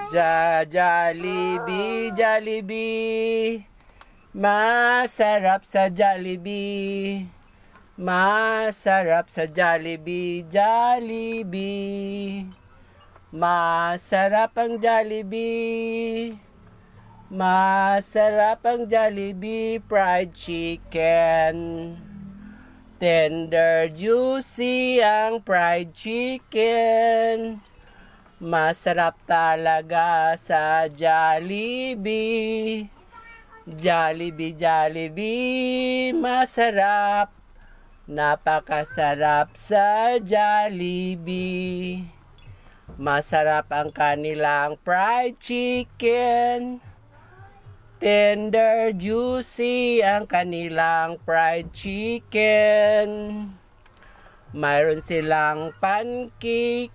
Jollibee, Jollibee. Masarap sa Jollibee. Masarap sa Jollibee, Jollibee. Masarap ang Jollibee. Masarap ang Jollibee fried chicken. Tender, juicy ang fried chicken. Masarap talaga sa Jollibee. Jollibee, Jollibee, masarap. Napakasarap sa Jollibee. Masarap ang kanilang fried chicken. Tender, juicy ang kanilang fried chicken. Mayroon silang pancake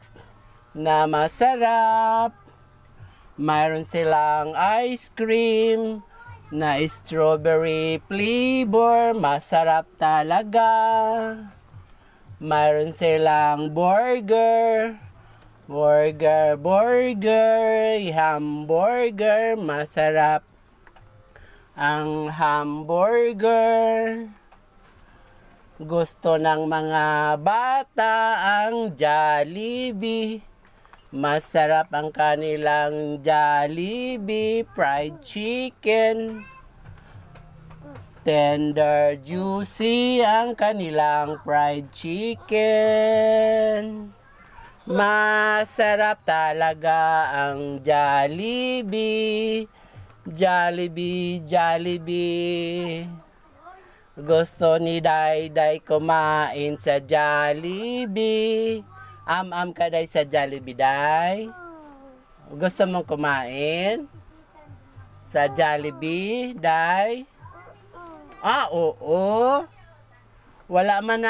na masarap. Mayroon silang ice cream na strawberry flavor, masarap talaga. Mayroon silang burger, hamburger, masarap ang hamburger. Gusto ng mga bata ang Jollibee. Masarap ang kanilang Jollibee fried chicken. Tender, juicy ang kanilang fried chicken. Masarap talaga ang Jollibee. Jollibee, Jollibee. Gusto ni Dayday kumain sa Jollibee. Am ka day sa Jollibee, day? Gusto mong kumain? Sa Jollibee, day? Ah, oo. Wala man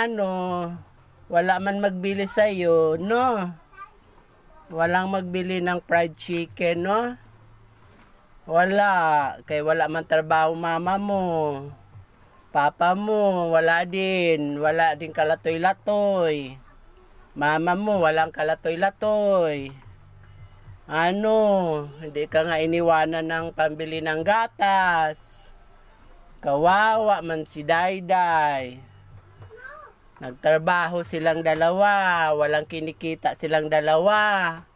wala man magbili sa'yo, no? Walang magbili ng fried chicken, no? Wala. Kaya wala man trabaho mama mo. Papa mo, wala din. Wala din kalatoy-latoy. Mama mo, walang kalatoy-latoy. Hindi ka nga iniwanan ng pambili ng gatas. Kawawa man si Dayday. Nagtrabaho silang dalawa, walang kinikita silang dalawa.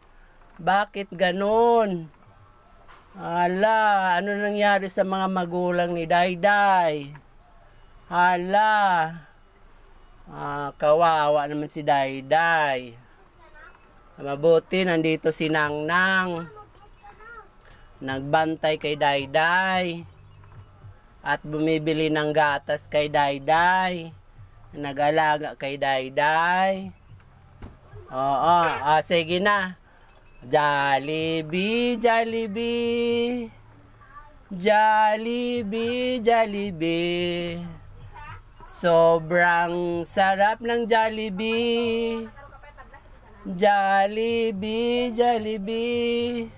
Bakit ganun? Ano nangyari sa mga magulang ni Dayday? Kawawa naman si Dayday. Mabuti, nandito si Nangnang. Nagbantay kay Dayday. At bumibili ng gatas kay Dayday. Nag-alaga kay Dayday. Oo, sige na. Jollibee, Jollibee. Jollibee, Jollibee. Sobrang sarap ng Jollibee. Jollibee, Jollibee.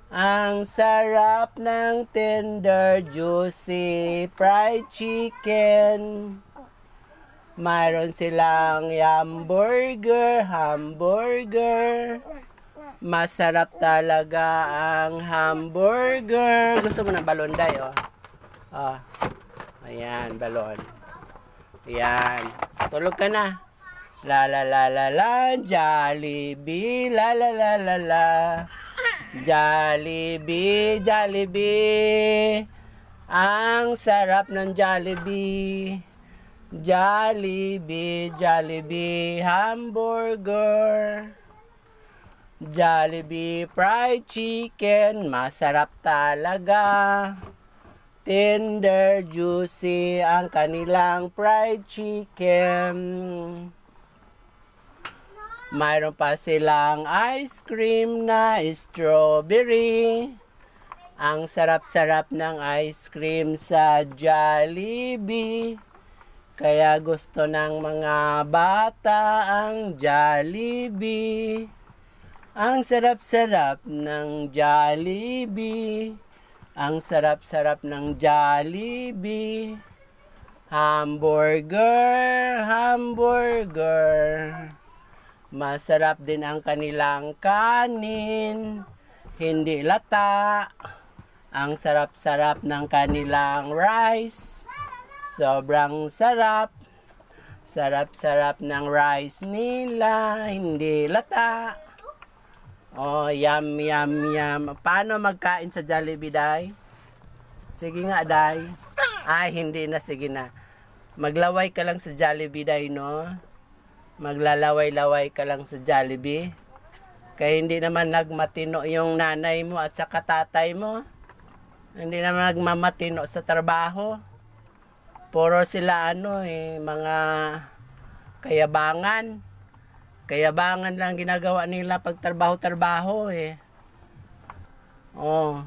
Ang sarap ng tender, juicy fried chicken. Mayroon silang hamburger. Masarap talaga ang hamburger. Gusto mo ng balon, day, oh? Ayan, balon. Ayan. Tulog ka na. La la la la la. Jollibee. La la la la la. Jollibee, Jollibee. Ang sarap ng Jollibee. Jollibee, Jollibee hamburger. Jollibee fried chicken. Masarap talaga. Tender, juicy ang kanilang fried chicken. Mayroon pa silang ice cream na strawberry. Ang sarap-sarap ng ice cream sa Jollibee. Kaya gusto ng mga bata ang Jollibee. Ang sarap-sarap ng Jollibee. Ang sarap-sarap ng Jollibee. Hamburger. Masarap din ang kanilang kanin. hindi lata. Ang sarap-sarap ng kanilang rice. Sobrang sarap. Sarap-sarap ng rice nila, hindi lata. Oh, yum, yum, yum. Paano magkain sa Jollibee, Day? Sige nga, Day. Ay, hindi na, sige na. Maglaway ka lang sa Jollibee, Day, no? Maglalaway-laway ka lang sa Jollibee. Kaya hindi naman nagmatino yung nanay mo at saka tatay mo. Hindi naman nagmamatino sa trabaho. Puro sila mga kayabangan. Kayabangan lang ginagawa nila pag trabaho-trabaho eh. Oh.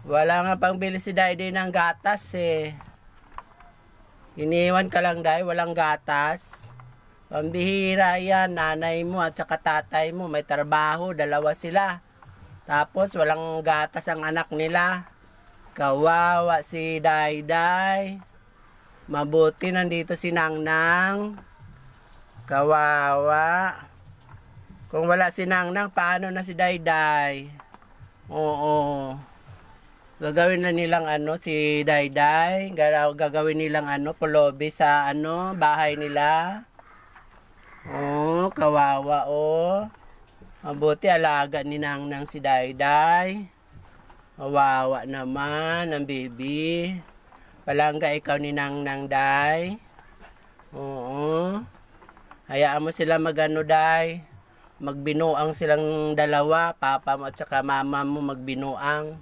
Wala nga pang bili si Daddy ng gatas eh. Iniwan ka lang Day, walang gatas. Pambihira yan, nanay mo at saka tatay mo may trabaho, dalawa sila. Tapos walang gatas ang anak nila. Kawawa si Dayday. Mabuti nandito si Nangnang. Kawawa. Kung wala si Nangnang, paano na si Dayday? Oo. Gagawin na nilang si Dayday. Gagawin nilang pulubi sa bahay nila. Oh, kawawa oh. Mabuti alaga ni Nangnang si Dayday. Kawawa naman ang baby. Palangga ikaw ni Nangnang, Day. Oo. Hayaan mo sila Day. Magbinuang silang dalawa. Papa mo at saka mama mo magbinuang.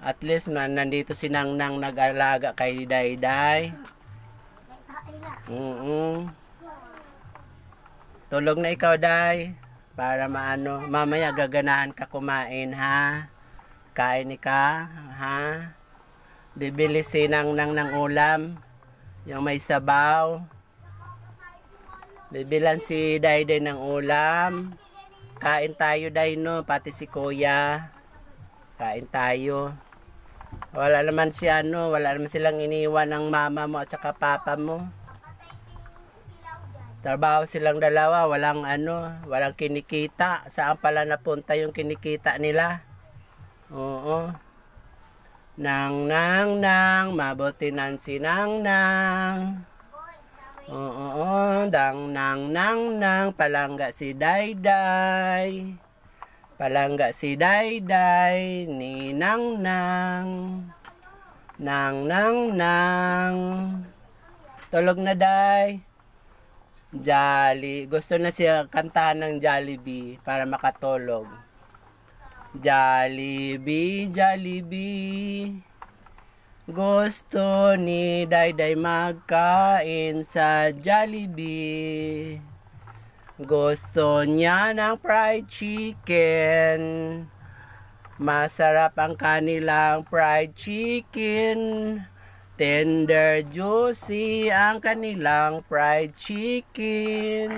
At least nandito si Nangnang nag-alaga kay Dayday. Tulog na ikaw, Day. Para mamaya gaganahan ka kumain, ha? Kain ka, ha? Bibili si Nangnang ng ulam. Yung may sabaw. Bibilan si Dayday ng ulam. Kain tayo, Day, no? Pati si Kuya. Kain tayo. Wala naman wala naman silang iniwan ng mama mo at saka papa mo. Trabaho silang dalawa, walang walang kinikita. Saan pala napunta yung kinikita nila? Oo. Nang, mabuti nan si Nangnang. Oo, nang, palangga si Dayday. Palangga si Dayday ni Nangnang. Nang. Tulog na, Day. Gusto na siya kantahan ng Jollibee para makatulog. Jollibee, Jollibee. Gusto ni Dayday magkain sa Jollibee. Gusto niya ng fried chicken. Masarap ang kanilang fried chicken. Tender, juicy ang kanilang fried chicken.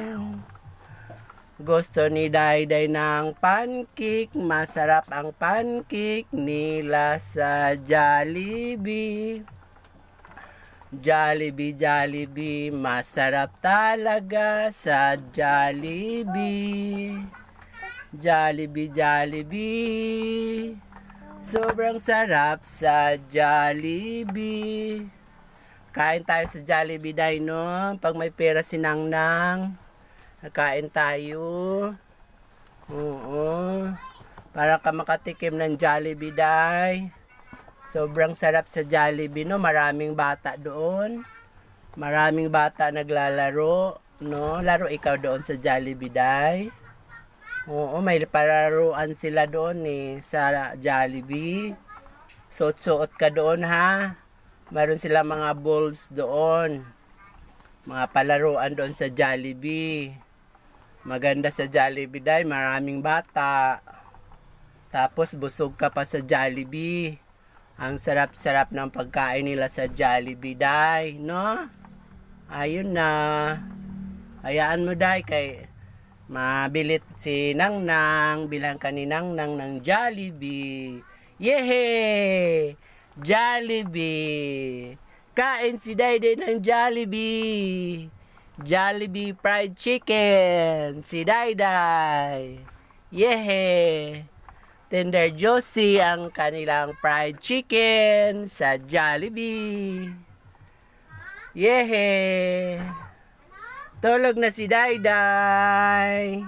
Gusto ni Dayday ng pancake. Masarap ang pancake nila sa Jollibee. Jollibee, Jollibee. Masarap talaga sa Jollibee. Jollibee, Jollibee. Sobrang sarap sa Jollibee. Kain tayo sa Jollibee, Day, no? Pag may pera si Nangnang, kain tayo. Oo. Para ka makatikim ng Jollibee, Day. Sobrang sarap sa Jollibee, no? Maraming bata doon. Maraming bata naglalaro, no? Laro ikaw doon sa Jollibee, Day. Oo, may pararuan sila doon sa Jollibee. Suot-suot ka doon, ha? Meron sila mga balls doon. Mga palaruan doon sa Jollibee. Maganda sa Jollibee, Day. Maraming bata. Tapos busog ka pa sa Jollibee. Ang sarap-sarap ng pagkain nila sa Jollibee, Day. No? Ayun na. Hayaan mo, Day, kay mabilit si Nangnang. Bilang ka ni Nangnang ng Jollibee. Yehey! Jollibee! Kain si Dayday ng Jollibee! Jollibee fried chicken! Si Dayday! Yehe! Tender Juicy ang kanilang fried chicken sa Jollibee. Yehe! Tulog na si Dayday.